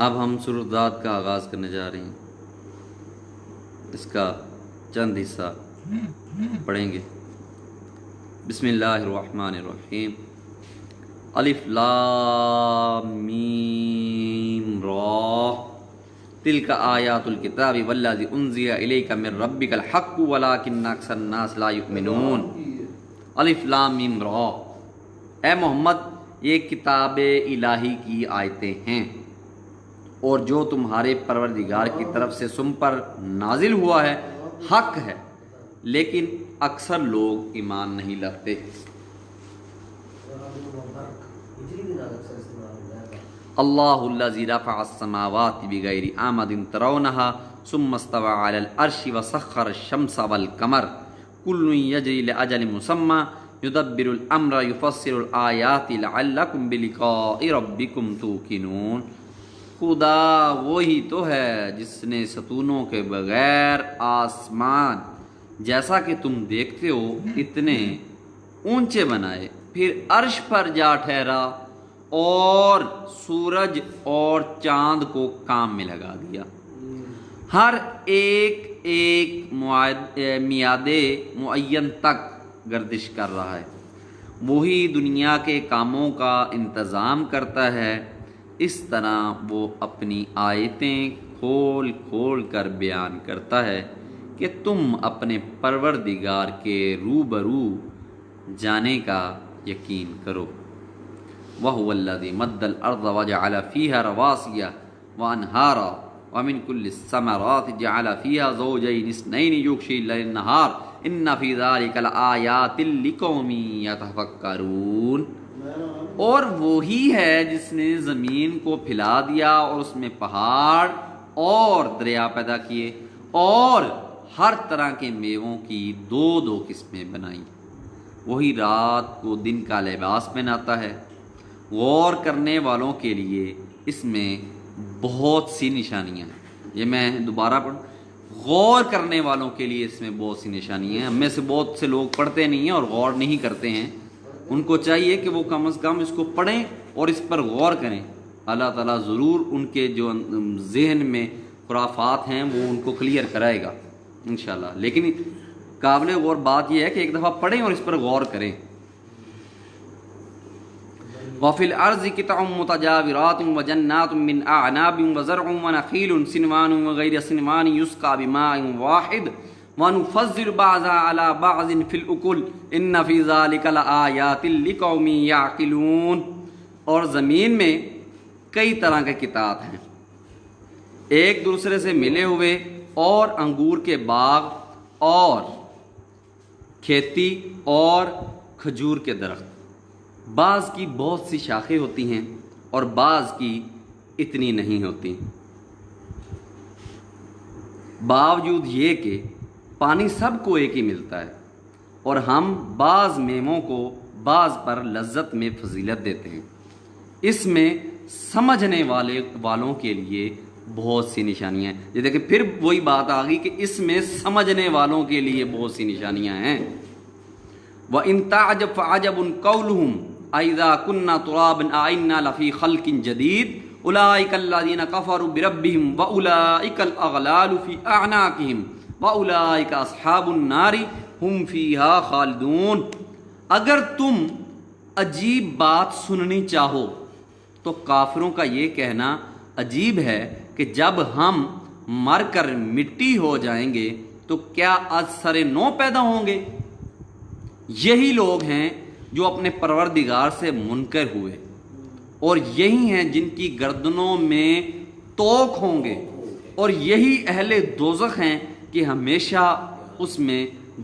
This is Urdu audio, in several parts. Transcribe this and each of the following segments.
اب ہم سورۃ ذات کا آغاز کرنے جا رہے ہیں. اس کا چند حصہ پڑھیں گے. بسم اللہ الرحمن الرحیم. الف لام میم را تلک آیات الکتاب والذی انزل الیک من ربک الحق ولکن اکثر الناس لا یؤمنون. الف لام میم را، اے محمد یہ کتاب الہی کی آیتیں ہیں اور جو تمہارے پروردگار کی طرف سے تم پر نازل ہوا ہے حق ہے، لیکن اکثر لوگ ایمان نہیں لاتے. اللہ الذی رفع السماوات بغیر عمد ترونها ثم استوى على العرش وسخر الشمس والقمر كل يجري لأجل مسمى يدبر الامر يفصل الآیات لعلکم بلقاء ربکم توقنون. خدا وہی تو ہے جس نے ستونوں کے بغیر آسمان جیسا کہ تم دیکھتے ہو اتنے اونچے بنائے، پھر عرش پر جا ٹھہرا اور سورج اور چاند کو کام میں لگا دیا. ہر ایک میعاد معین تک گردش کر رہا ہے. وہی دنیا کے کاموں کا انتظام کرتا ہے. اس طرح وہ اپنی آیتیں کھول کھول کر بیان کرتا ہے کہ تم اپنے پروردگار کے روبرو جانے کا یقین کرو. وَهُوَ الَّذِي مَدَّ الْأَرْضَ وَجَعَلَ فِيهَا رَوَاسِيَ وَأَنْهَارًا وَمِنْ كُلِّ الثَّمَرَاتِ جَعَلَ فِيهَا زَوْجَيْنِ اثْنَيْنِ يُغْشِي اللَّيْلَ النَّهَارَ إِنَّ فِي ذَلِكَ لَآيَاتٍ لِقَوْمٍ يَتَفَكَّرُونَ. اور وہی ہے جس نے زمین کو پھیلا دیا اور اس میں پہاڑ اور دریا پیدا کیے اور ہر طرح کے میووں کی دو دو قسمیں بنائیں. وہی رات کو دن کا لباس پہناتا ہے. غور کرنے والوں کے لیے اس میں بہت سی نشانیاں ہیں. یہ میں دوبارہ پڑھوں. غور کرنے والوں کے لیے اس میں بہت سی نشانیاں ہیں. ہم میں سے بہت سے لوگ پڑھتے نہیں ہیں اور غور نہیں کرتے ہیں. ان کو چاہیے کہ وہ کم از کم اس کو پڑھیں اور اس پر غور کریں. اللہ تعالیٰ ضرور ان کے جو ذہن میں خرافات ہیں وہ ان کو کلیئر کرائے گا انشاءاللہ. لیکن قابل غور بات یہ ہے کہ ایک دفعہ پڑھیں اور اس پر غور کریں. وَفِي الْأَرْضِ قِطَعٌ مُتَجَاوِرَاتٌ وَجَنَّاتٌ مِّنْ أَعْنَابٍ وَزَرْعٌ وَنَخِيلٌ صِنْوَانٌ وَغَيْرُ صِنْوَانٍ يُسْقَىٰ بِمَاءٍ وَاحِدٍ وَنُفَضِّلُ بَعْضَهَا عَلَىٰ بَعْضٍ فِي الْأُكُلِ إِنَّ فِي ذَٰلِكَ لَآيَاتٍ لِقَوْمٍ يَعْقِلُونَ. اور زمین میں کئی طرح کے قطعات ہیں ایک دوسرے سے ملے ہوئے، اور انگور کے باغ اور کھیتی اور کھجور کے درخت. بعض کی بہت سی شاخیں ہوتی ہیں اور بعض کی اتنی نہیں ہوتی. باوجود یہ کہ پانی سب کو ایک ہی ملتا ہے اور ہم بعض میووں کو بعض پر لذت میں فضیلت دیتے ہیں. اس میں سمجھنے والوں کے لیے بہت سی نشانیاں ہیں. یہ دیکھیں پھر وہی بات آ گئی کہ اس میں سمجھنے والوں کے لیے بہت سی نشانیاں ہیں. وَإِن تَعْجَبْ فَعَجَبٌ قَوْلُهُمْ أَإِذَا كُنَّا تُرَابًا أَإِنَّا لَفِي خَلْقٍ جَدِيدٍ أُولَٰئِكَ الَّذِينَ كَفَرُوا بِرَبِّهِمْ وَأُولَٰئِكَ الْأَغْلَالُ فِي أَعْنَاقِهِمْ وَأُولَٰئِكَ أَصْحَابُ النَّارِ هُمْ فِيهَا خَالِدُونَ. اگر تم عجیب بات سننی چاہو تو کافروں کا یہ کہنا عجیب ہے کہ جب ہم مر کر مٹی ہو جائیں گے تو کیا از سر نو پیدا ہوں گے. یہی لوگ ہیں جو اپنے پروردگار سے منکر ہوئے اور یہی ہیں جن کی گردنوں میں توق ہوں گے، اور یہی اہل دوزخ ہیں کہ ہمیشہ اس میں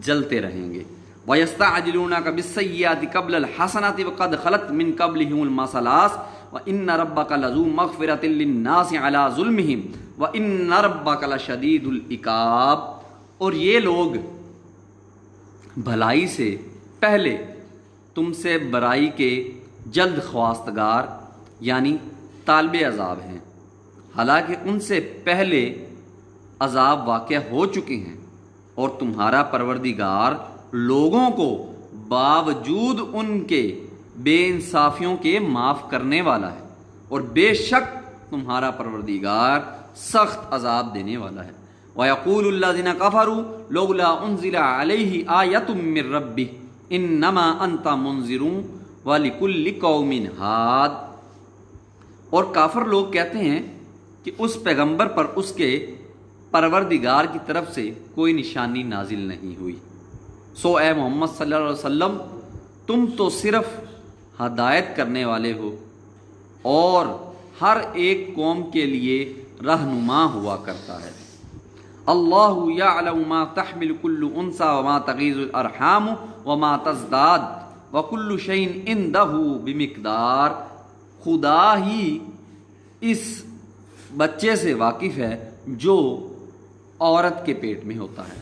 جلتے رہیں گے. وَيَسْتَعْجِلُونَكَ بِالسَّيِّئَاتِ قَبْلَ الْحَسَنَاتِ وَقَدْ خَلَتْ مِن قَبْلِهِمُ الْمَثَلَاتُ وَإِنَّ رَبَّكَ لَذُو مَغْفِرَةٍ لِلنَّاسِ عَلَىٰ ظُلْمِهِمْ وَإِنَّ رَبَّكَ لَشَدِيدُ الْعِقَابِ. اور یہ لوگ بھلائی سے پہلے تم سے برائی کے جلد خواستگار یعنی طالب عذاب ہیں، حالانکہ ان سے پہلے عذاب واقع ہو چکے ہیں. اور تمہارا پروردگار لوگوں کو باوجود ان کے بے انصافیوں کے معاف کرنے والا ہے، اور بے شک تمہارا پروردگار سخت عذاب دینے والا ہے۔ وَيَقُولُ الَّذِينَ كَفَرُوا لَوْلَا أُنزِلَ عَلَيْهِ آيَةٌ مِّن رَّبِّهِ إِنَّمَا أَنتَ مُنذِرٌ وَلِكُلِّ قَوْمٍ هَادٍ۔ اور کافر لوگ کہتے ہیں کہ اس پیغمبر پر اس کے پروردگار کی طرف سے کوئی نشانی نازل نہیں ہوئی، سو اے محمد صلی اللہ علیہ وسلم تم تو صرف ہدایت کرنے والے ہو اور ہر ایک قوم کے لیے رہنما ہوا کرتا ہے۔ اللہ یعلم ما تحمل کل انثی وما تغیض الارحام وما تزداد وکل شیء عندہ بمقدار۔ خدا ہی اس بچے سے واقف ہے جو عورت کے پیٹ میں ہوتا ہے۔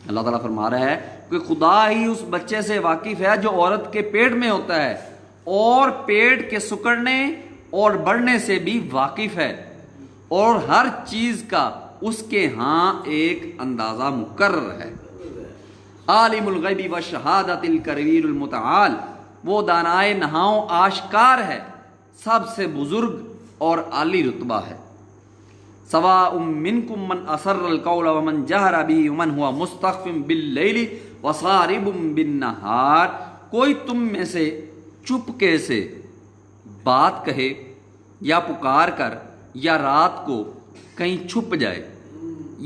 اللہ تعالیٰ فرما رہا ہے کہ خدا ہی اس بچے سے واقف ہے جو عورت کے پیٹ میں ہوتا ہے اور پیٹ کے سکڑنے اور بڑھنے سے بھی واقف ہے، اور ہر چیز کا اس کے ہاں ایک اندازہ مقرر ہے۔ عالم الغیب والشہادۃ الکبیر المتعال، وہ دانائے نہاؤں آشکار ہے، سب سے بزرگ اور عالی رتبہ ہے۔ سواء منکم من اسر القول ومن جہر به ومن هو مستخف باللیل وصارب بالنہار، کوئی تم میں سے چپکے سے بات کہے یا پکار کر یا رات کو کہیں چھپ جائے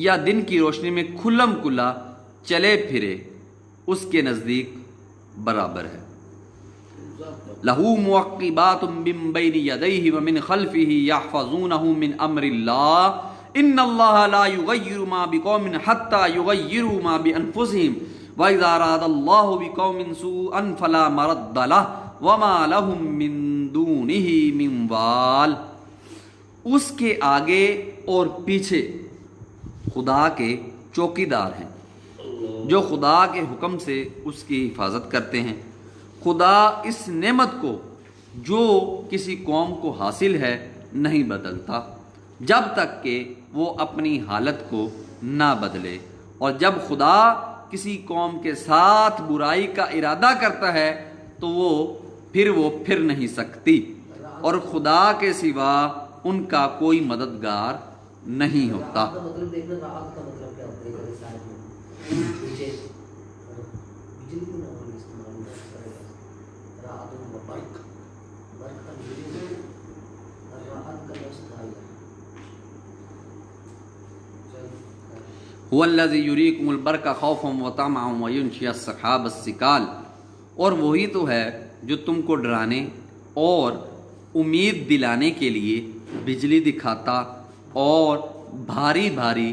یا دن کی روشنی میں کھلم کھلا چلے پھرے، اس کے نزدیک برابر ہے۔ لہو معقبات من بین یدیہ ومن خلفہ یحفظونہ من امر اللہ ان اللہ لا یغیر ما بقوم حتی یغیروا ما بانفسہم وَإِذَا أَرَادَ اللَّهُ بِقَوْمٍ سُوءًا فَلَا مَرَدَّ لَهُ وَمَا لَهُم مِّن دُونِهِ مِن وَالٍ۔ اس کے آگے اور پیچھے خدا کے چوکیدار ہیں جو خدا کے حکم سے اس کی حفاظت کرتے ہیں۔ خدا اس نعمت کو جو کسی قوم کو حاصل ہے نہیں بدلتا جب تک کہ وہ اپنی حالت کو نہ بدلے، اور جب خدا کسی قوم کے ساتھ برائی کا ارادہ کرتا ہے تو وہ پھر نہیں سکتی، اور خدا کے سوا ان کا کوئی مددگار نہیں ہوتا۔ هو الذی یریکم البرق خوفا وطمعا وینشئ السحاب الثقال، اور وہی تو ہے جو تم کو ڈرانے اور امید دلانے کے لیے بجلی دکھاتا اور بھاری بھاری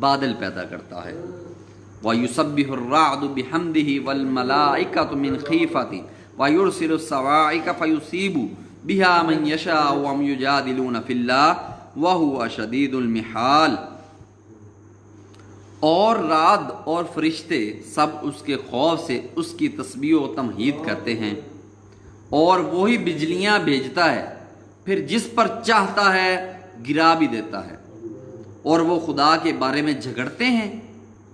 بادل پیدا کرتا ہے۔ وَيُسَبِّحُ الرَّعْدُ بِحَمْدِهِ وَالْمَلَائِكَةُ مِنْ خِيفَتِهِ وَيُرْسِلُ الصَّوَاعِقَ فَيُصِيبُ بِهَا مَنْ يَشَاءُ وَهُمْ يُجَادِلُونَ فِي اللَّهِ وَهُوَ شَدِيدُ الْمِحَالِ۔ اور رعد اور فرشتے سب اس کے خوف سے اس کی تسبیح و تمہید کرتے ہیں، اور وہی بجلیاں بھیجتا ہے، پھر جس پر چاہتا ہے گرا بھی دیتا ہے، اور وہ خدا کے بارے میں جھگڑتے ہیں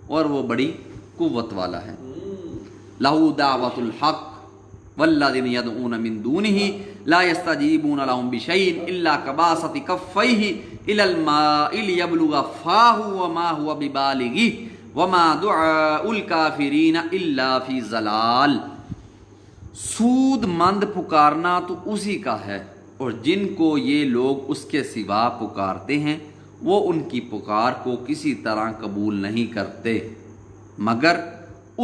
اور وہ بڑی قوت والا ہے۔ لَهُ دعوۃ الحق والذین یدعون من دونہ لا یستجیبون لهم بشیء الا کباسط کفیہ الی الماء لیبلغ فاہ وما هو ببالغہ وما دعاء الکافرین الا فی ضلال۔ سود مند پکارنا تو اسی کا ہے، اور جن کو یہ لوگ اس کے سوا پکارتے ہیں وہ ان کی پکار کو کسی طرح قبول نہیں کرتے مگر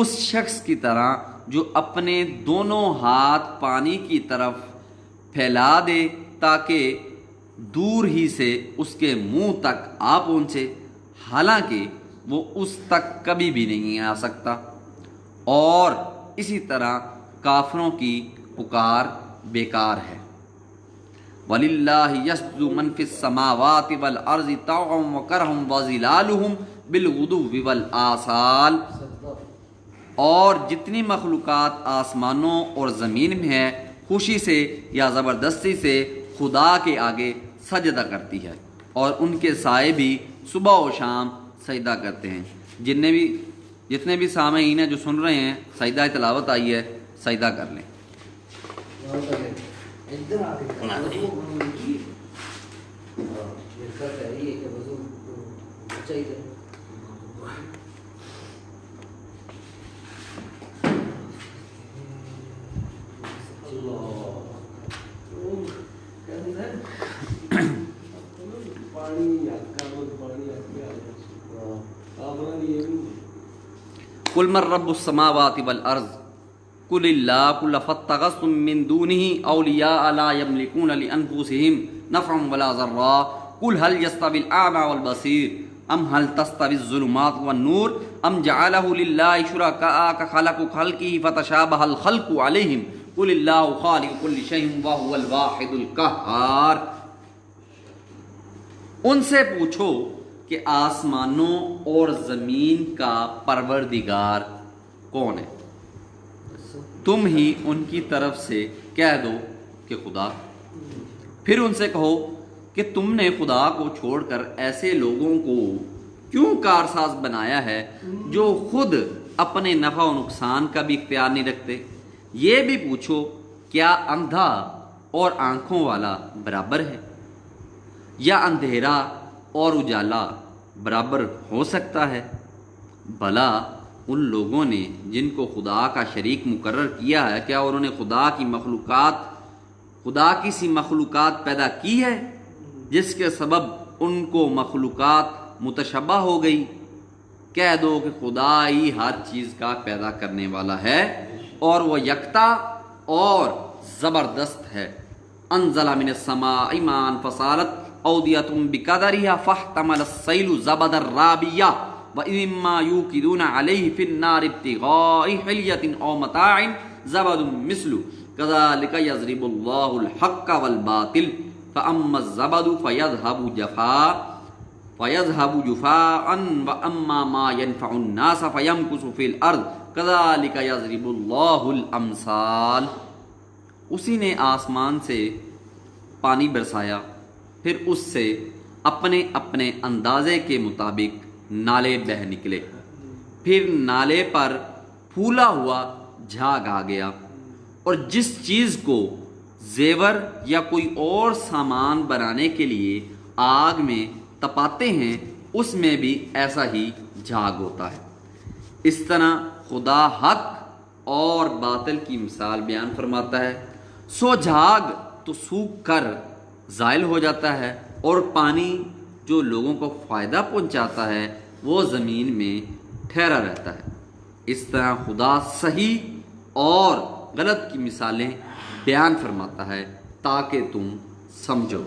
اس شخص کی طرح جو اپنے دونوں ہاتھ پانی کی طرف پھیلا دے تاکہ دور ہی سے اس کے منہ تک آ پہنچے، حالانکہ وہ اس تک کبھی بھی نہیں آ سکتا۔ اور اسی طرح کافروں کی پکار بیکار ہے۔ وَلِلَّهِ يَسْجُدُ مَن فِي السَّمَاوَاتِ وَالْأَرْضِ طَوْعًا وَكَرْهًا وَظِلَالُهُم بِالْغُدُوِّ وَالْآصَالِ، اور جتنی مخلوقات آسمانوں اور زمین میں ہے خوشی سے یا زبردستی سے خدا کے آگے سجدہ کرتی ہے، اور ان کے سائے بھی صبح و شام سجدہ کرتے ہیں۔ جتنے بھی سامعین ہیں جو سن رہے ہیں، سجدہ تلاوت آئی ہے، سجدہ کر لیں۔ قل من رب السماوات والارض قل اللہ قل فاتخذتم من دونه اولیاء لا یملکون لانفسهم نفعا ولا ضرا قل هل يستوي الاعمى والبصير ام هل تستوي الظلمات والنور ام جعله لله شركاء كخلقوا خلقه فتشابه الخلق عليهم قل اللہ خالق كل شيء وهو الواحد القهار۔ ان سے پوچھو کہ آسمانوں اور زمین کا پروردگار کون ہے، تم ہی ان کی طرف سے کہہ دو کہ خدا۔ پھر ان سے کہو کہ تم نے خدا کو چھوڑ کر ایسے لوگوں کو کیوں کارساز بنایا ہے جو خود اپنے نفع و نقصان کا بھی اختیار نہیں رکھتے۔ یہ بھی پوچھو کیا اندھا اور آنکھوں والا برابر ہے، یا اندھیرا اور اجالا برابر ہو سکتا ہے؟ بھلا ان لوگوں نے جن کو خدا کا شریک مقرر کیا ہے، کیا انہوں نے خدا کی سی مخلوقات پیدا کی ہے جس کے سبب ان کو مخلوقات متشبہ ہو گئی؟ کہہ دو کہ خدا ہی ہر چیز کا پیدا کرنے والا ہے اور وہ یکتا اور زبردست ہے۔ انزل من السماء ماء فصالت اودیۃ بقدرها فاحتمل السیل زبدا رابیا وإما یوقدون علیہ فی النار ابتغاء حلیۃ او متاع زبد مثل كذلك يضرب الله الحق والباطل فأما الزبد فيذهب جفاء وأما ما ينفع الناس فيمكث في الأرض كذلك يضرب الله الأمثال۔ اسی نے آسمان سے پانی برسایا، پھر اس سے اپنے اپنے اندازے کے مطابق نالے بہہ نکلے، پھر نالے پر پھولا ہوا جھاگ آ گیا، اور جس چیز کو زیور یا کوئی اور سامان بنانے کے لیے آگ میں تپاتے ہیں اس میں بھی ایسا ہی جھاگ ہوتا ہے۔ اس طرح خدا حق اور باطل کی مثال بیان فرماتا ہے۔ سو جھاگ تو سوکھ کر زائل ہو جاتا ہے، اور پانی جو لوگوں کو فائدہ پہنچاتا ہے وہ زمین میں ٹھہرا رہتا ہے۔ اس طرح خدا صحیح اور غلط کی مثالیں بیان فرماتا ہے تاکہ تم سمجھو۔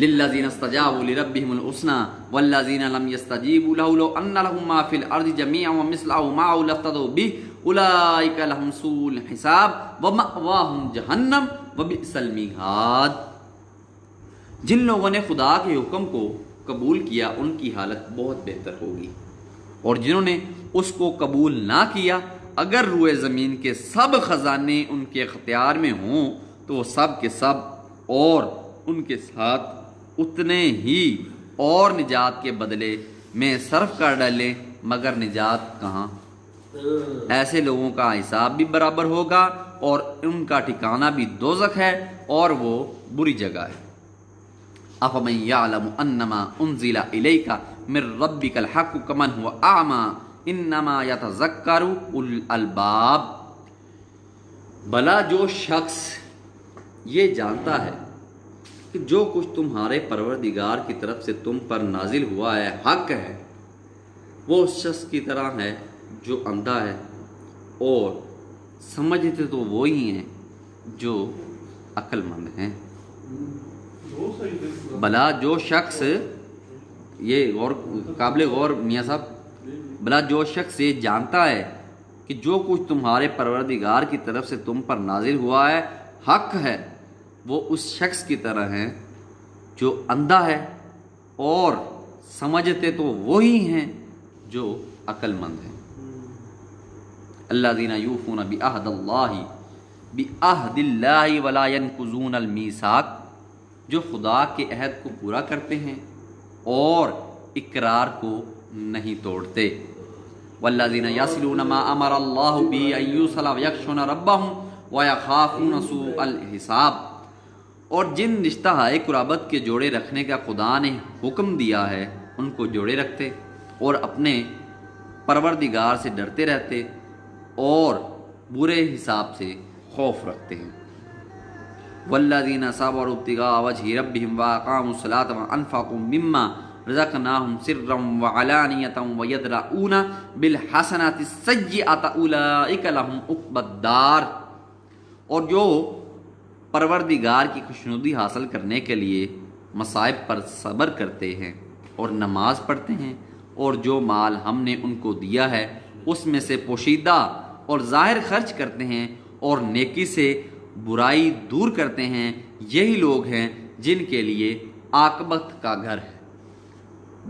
للذین استجابوا لربهم الحسنى والذین لم يستجیبوا له لو ان لهم ما في الارض جميعا ومثله معه لافتدوا به اولئک لهم سوء الحساب ومأواهم جہنم وبئس المہاد۔ جن لوگوں نے خدا کے حکم کو قبول کیا ان کی حالت بہت بہتر ہوگی، اور جنہوں نے اس کو قبول نہ کیا اگر روئے زمین کے سب خزانے ان کے اختیار میں ہوں تو وہ سب کے سب اور ان کے ساتھ اتنے ہی اور نجات کے بدلے میں صرف کر ڈالیں، مگر نجات کہاں؟ ایسے لوگوں کا حساب بھی برابر ہوگا اور ان کا ٹھکانہ بھی دوزخ ہے، اور وہ بری جگہ ہے۔ افمن یعلم انما انزل الیک من ربک الحق کمن هو اعمی انما یتذکر اولو الالباب۔ بھلا جو شخص یہ جانتا ہے کہ جو کچھ تمہارے پروردگار کی طرف سے تم پر نازل ہوا ہے حق ہے، وہ اس شخص کی طرح ہے جو اندھا ہے، اور سمجھتے تو وہی ہیں جو عقل مند ہیں۔ بھلا جو شخص یہ قابل غور میاں صاحب، بھلا جو شخص یہ جانتا ہے کہ جو کچھ تمہارے پروردگار کی طرف سے تم پر نازل ہوا ہے حق ہے، وہ اس شخص کی طرح ہیں جو اندھا ہے، اور سمجھتے تو وہی ہیں جو عقل مند ہیں۔ الذین یوفون بعہد اللہ ولا ینقضون المیثاق، جو خدا کے عہد کو پورا کرتے ہیں اور اقرار کو نہیں توڑتے۔ والذین یصلون ما امر اللہ به ان یوصل ویخشون ربهم ویخافون سوء الحساب، اور جن رشتہ قرابت کے جوڑے رکھنے کا خدا نے حکم دیا ہے ان کو جوڑے رکھتے اور اپنے پروردگار سے ڈرتے رہتے اور برے حساب سے خوف رکھتے ہیں۔ والذین صبروا ابتغاء وجہ ربہم واقاموا الصلاۃ وانفقوا مما رزقناہم سرا وعلانیۃ ویدرؤون بالحسنۃ السیئۃ اولئک لہم عقبی الدار، اور جو پروردگار کی خوشنودی حاصل کرنے کے لیے مصائب پر صبر کرتے ہیں اور نماز پڑھتے ہیں، اور جو مال ہم نے ان کو دیا ہے اس میں سے پوشیدہ اور ظاہر خرچ کرتے ہیں اور نیکی سے برائی دور کرتے ہیں، یہی لوگ ہیں جن کے لیے عاقبت کا گھر ہے۔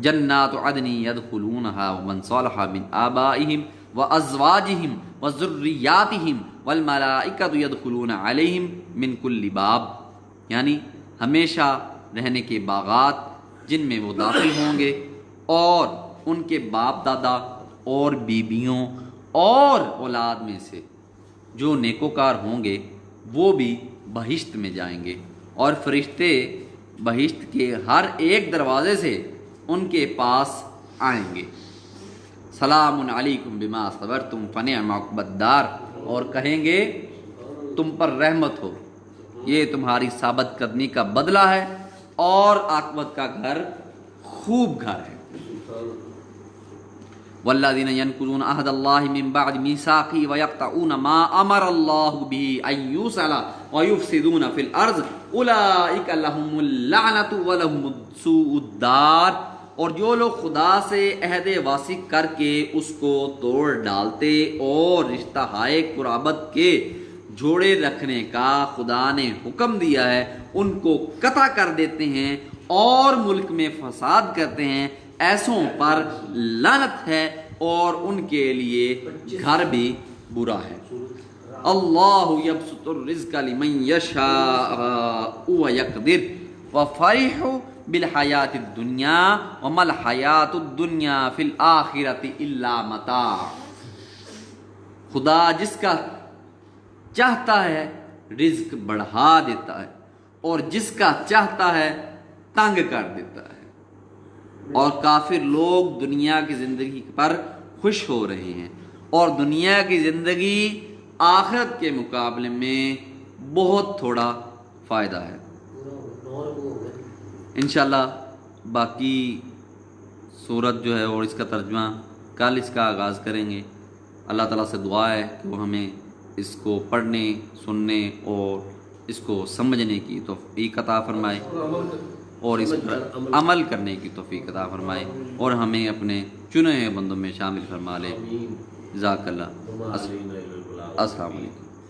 جنات عدن يدخلونها ومن صلح من آبائهم وازواجهم وذرياتهم والملائکۃ يدخلون علیہم من کل باب، یعنی ہمیشہ رہنے کے باغات جن میں وہ داخل ہوں گے، اور ان کے باپ دادا اور بیبیوں اور اولاد میں سے جو نیکوکار ہوں گے وہ بھی بہشت میں جائیں گے، اور فرشتے بہشت کے ہر ایک دروازے سے ان کے پاس آئیں گے۔ سلام علیکم بما صبرتم فنعم عقبی الدار، اور کہیں گے تم پر رحمت ہو، یہ تمہاری ثابت قدمی کا بدلہ ہے اور عاقبت کا گھر خوب گھر ہے۔ والذین ینقضون عہد اللہ من بعد میثاقہ ویقطعون ما امر اللہ بہ ان یوصل ویفسدون فی الارض اولئک لہم اللعنۃ ولہم سوء الدار، اور جو لوگ خدا سے عہد واثق کر کے اس کو توڑ ڈالتے اور رشتہ ہائے قرابت کے جوڑے رکھنے کا خدا نے حکم دیا ہے ان کو قطع کر دیتے ہیں اور ملک میں فساد کرتے ہیں، ایسوں پر لعنت ہے اور ان کے لیے گھر بھی برا ہے۔ اللہ یبسط الرزق لمن یشاء ویقدر وفرحوا بالحیات الدنیا وما الحیات الدنیا فی الآخرۃ الا متاع، خدا جس کا چاہتا ہے رزق بڑھا دیتا ہے اور جس کا چاہتا ہے تنگ کر دیتا ہے، اور کافر لوگ دنیا کی زندگی پر خوش ہو رہے ہیں، اور دنیا کی زندگی آخرت کے مقابلے میں بہت تھوڑا فائدہ ہے۔ انشاءاللہ باقی سورت جو ہے اور اس کا ترجمہ کل اس کا آغاز کریں گے۔ اللہ تعالیٰ سے دعا ہے کہ وہ ہمیں اس کو پڑھنے، سننے اور اس کو سمجھنے کی توفیق عطا فرمائے اور اس پر عمل کرنے کی توفیق عطا فرمائے، اور ہمیں اپنے چنے ہوئے بندوں میں شامل فرما لے۔ جزاک اللہ۔ السلام علیکم۔